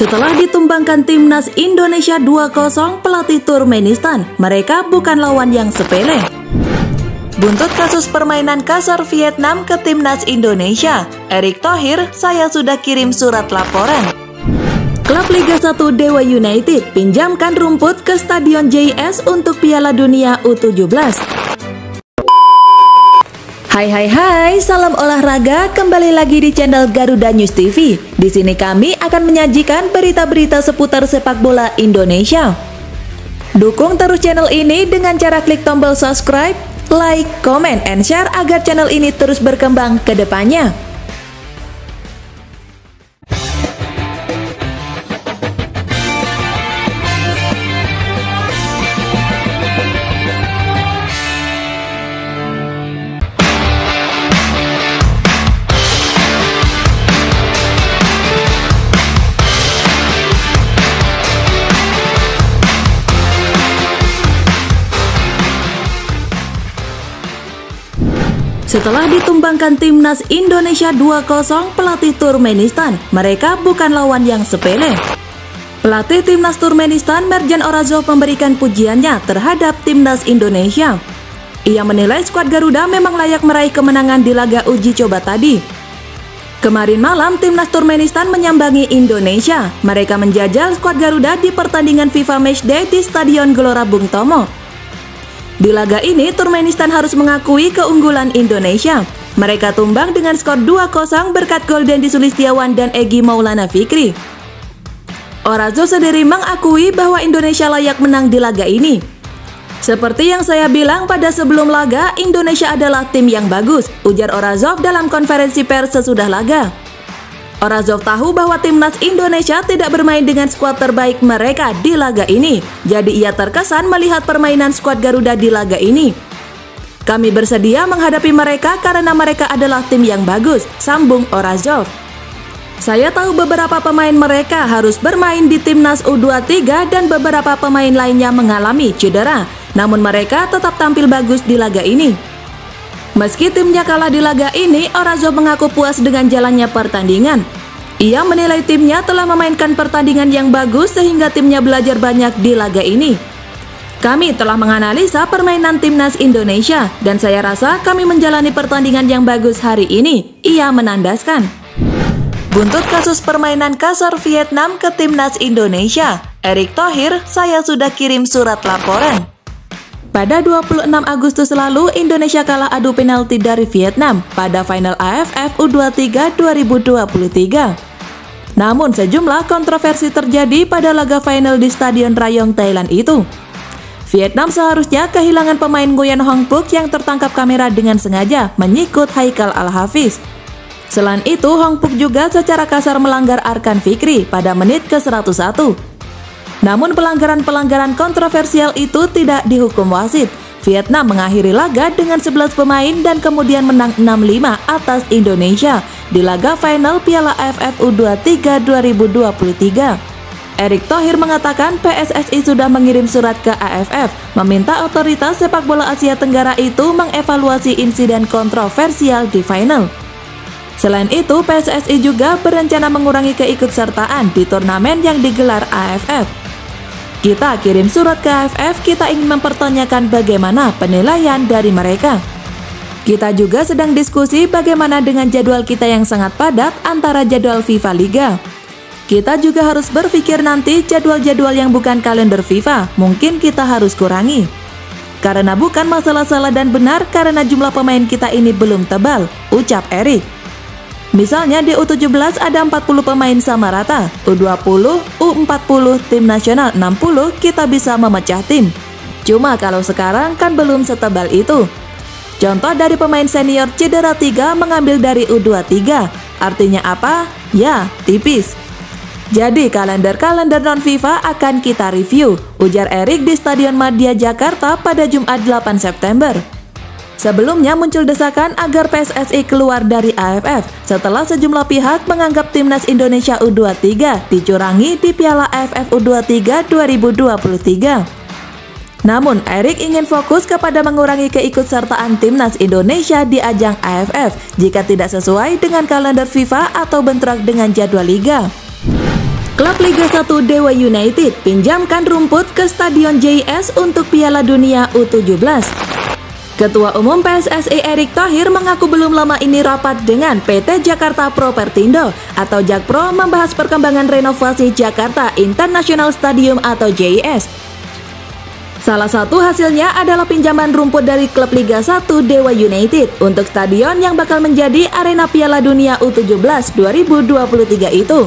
Setelah ditumbangkan timnas Indonesia 2-0 pelatih Turkmenistan, mereka bukan lawan yang sepele. Buntut kasus permainan kasar Vietnam ke timnas Indonesia, Erick Thohir, saya sudah kirim surat laporan. Klub Liga 1 Dewa United pinjamkan rumput ke Stadion JS untuk Piala Dunia U17. Hai, salam olahraga, kembali lagi di channel Garuda News TV. Di sini kami akan menyajikan berita-berita seputar sepak bola Indonesia. Dukung terus channel ini dengan cara klik tombol subscribe, like, comment, and share agar channel ini terus berkembang ke depannya. Setelah ditumbangkan timnas Indonesia 2-0 pelatih Turkmenistan, mereka bukan lawan yang sepele. Pelatih timnas Turkmenistan Mirjan Orazov memberikan pujiannya terhadap timnas Indonesia. Ia menilai skuad Garuda memang layak meraih kemenangan di laga uji coba tadi. Kemarin malam timnas Turkmenistan menyambangi Indonesia. Mereka menjajal skuad Garuda di pertandingan FIFA Matchday di Stadion Gelora Bung Tomo. Di laga ini, Turkmenistan harus mengakui keunggulan Indonesia. Mereka tumbang dengan skor 2-0 berkat gol Dendi Sulistiawan dan Egy Maulana Fikri. Orazov sendiri mengakui bahwa Indonesia layak menang di laga ini. Seperti yang saya bilang pada sebelum laga, Indonesia adalah tim yang bagus, ujar Orazov dalam konferensi pers sesudah laga. Orazov tahu bahwa timnas Indonesia tidak bermain dengan skuad terbaik mereka di laga ini. Jadi ia terkesan melihat permainan skuad Garuda di laga ini. Kami bersedia menghadapi mereka karena mereka adalah tim yang bagus, sambung Orazov. Saya tahu beberapa pemain mereka harus bermain di timnas U23 dan beberapa pemain lainnya mengalami cedera. Namun mereka tetap tampil bagus di laga ini. Meski timnya kalah di laga ini, Orazov mengaku puas dengan jalannya pertandingan. Ia menilai timnya telah memainkan pertandingan yang bagus sehingga timnya belajar banyak di laga ini. Kami telah menganalisa permainan timnas Indonesia dan saya rasa kami menjalani pertandingan yang bagus hari ini, ia menandaskan. Buntut kasus permainan kasar Vietnam ke timnas Indonesia, Erick Thohir, saya sudah kirim surat laporan. Pada 26 Agustus lalu, Indonesia kalah adu penalti dari Vietnam pada final AFF U23 2023. Namun sejumlah kontroversi terjadi pada laga final di Stadion Rayong, Thailand itu. Vietnam seharusnya kehilangan pemain Nguyen Hong Phuc yang tertangkap kamera dengan sengaja menyikut Haikal Al-Hafiz. Selain itu, Hong Phuc juga secara kasar melanggar Arkan Fikri pada menit ke-101. Namun pelanggaran-pelanggaran kontroversial itu tidak dihukum wasit. Vietnam mengakhiri laga dengan 11 pemain dan kemudian menang 6-5 atas Indonesia di laga final Piala AFF U23 2023. Erick Thohir mengatakan PSSI sudah mengirim surat ke AFF meminta otoritas sepak bola Asia Tenggara itu mengevaluasi insiden kontroversial di final. Selain itu, PSSI juga berencana mengurangi keikutsertaan di turnamen yang digelar AFF. Kita kirim surat ke AFF, kita ingin mempertanyakan bagaimana penilaian dari mereka. Kita juga sedang diskusi bagaimana dengan jadwal kita yang sangat padat antara jadwal FIFA Liga. Kita juga harus berpikir nanti jadwal-jadwal yang bukan kalender FIFA, mungkin kita harus kurangi. Karena bukan masalah salah dan benar karena jumlah pemain kita ini belum tebal, ucap Erick. Misalnya di U17 ada 40 pemain sama rata, U20, U40, tim nasional 60, kita bisa memecah tim. Cuma kalau sekarang kan belum setebal itu. Contoh dari pemain senior cedera 3 mengambil dari U23. Artinya apa? Ya, tipis. Jadi kalender-kalender non-FIFA akan kita review, ujar Erick di Stadion Madia Jakarta pada Jumat 8 September. Sebelumnya muncul desakan agar PSSI keluar dari AFF setelah sejumlah pihak menganggap timnas Indonesia U23 dicurangi di Piala AFF U23 2023. Namun, Erick ingin fokus kepada mengurangi keikutsertaan timnas Indonesia di ajang AFF jika tidak sesuai dengan kalender FIFA atau bentrok dengan jadwal liga. Klub Liga 1 Dewa United pinjamkan rumput ke Stadion JIS untuk Piala Dunia U17. Ketua Umum PSSI Erick Thohir mengaku belum lama ini rapat dengan PT Jakarta Propertindo atau Jakpro membahas perkembangan renovasi Jakarta International Stadium atau JIS. Salah satu hasilnya adalah pinjaman rumput dari klub Liga 1 Dewa United untuk stadion yang bakal menjadi arena Piala Dunia U17 2023 itu.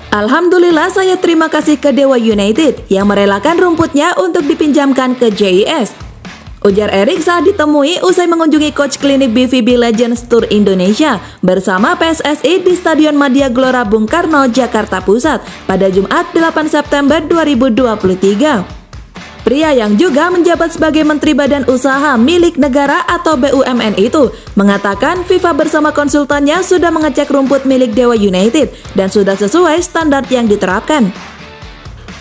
Alhamdulillah saya terima kasih ke Dewa United yang merelakan rumputnya untuk dipinjamkan ke JIS. Ujar Erick saat ditemui usai mengunjungi coach klinik BVB Legends Tour Indonesia bersama PSSI di Stadion Madia Glora Bung Karno, Jakarta Pusat pada Jumat 8 September 2023. Pria yang juga menjabat sebagai Menteri Badan Usaha Milik Negara atau BUMN itu mengatakan FIFA bersama konsultannya sudah mengecek rumput milik Dewa United dan sudah sesuai standar yang diterapkan.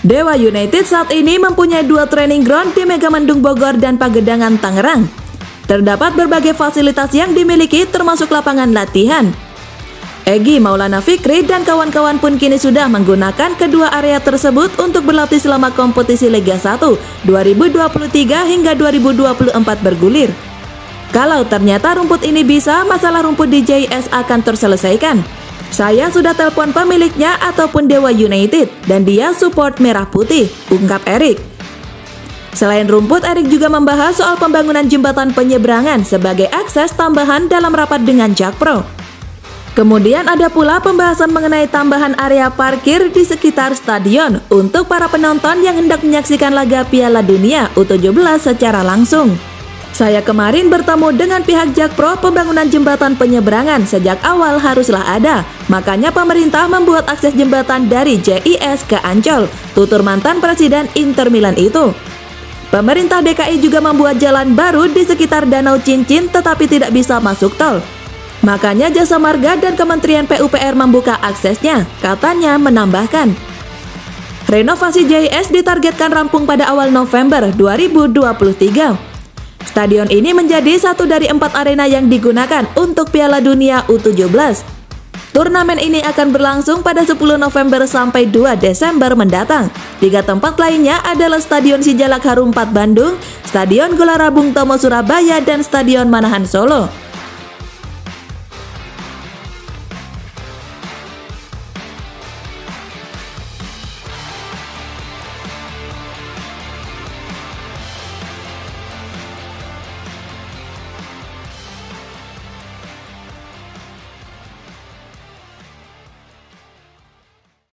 Dewa United saat ini mempunyai 2 training ground di Megamendung Bogor dan Pagedangan Tangerang. Terdapat berbagai fasilitas yang dimiliki termasuk lapangan latihan. Egy Maulana Fikri dan kawan-kawan pun kini sudah menggunakan kedua area tersebut untuk berlatih selama kompetisi Liga 1 2023 hingga 2024 bergulir. Kalau ternyata rumput ini bisa, masalah rumput di JIS akan terselesaikan. Saya sudah telepon pemiliknya ataupun Dewa United dan dia support merah putih, ungkap Erick. Selain rumput, Erick juga membahas soal pembangunan jembatan penyeberangan sebagai akses tambahan dalam rapat dengan Jakpro. Kemudian ada pula pembahasan mengenai tambahan area parkir di sekitar stadion untuk para penonton yang hendak menyaksikan laga Piala Dunia U17 secara langsung. Saya kemarin bertemu dengan pihak Jakpro, pembangunan jembatan penyeberangan sejak awal haruslah ada. Makanya pemerintah membuat akses jembatan dari JIS ke Ancol, tutur mantan Presiden Inter Milan itu. Pemerintah DKI juga membuat jalan baru di sekitar Danau Cincin tetapi tidak bisa masuk tol. Makanya Jasa Marga dan Kementerian PUPR membuka aksesnya, katanya menambahkan. Renovasi JIS ditargetkan rampung pada awal November 2023. Stadion ini menjadi satu dari 4 arena yang digunakan untuk Piala Dunia U17. Turnamen ini akan berlangsung pada 10 November sampai 2 Desember mendatang. 3 tempat lainnya adalah Stadion Sijalak Harum IV Bandung, Stadion Gelora Bung Tomo Surabaya, dan Stadion Manahan Solo.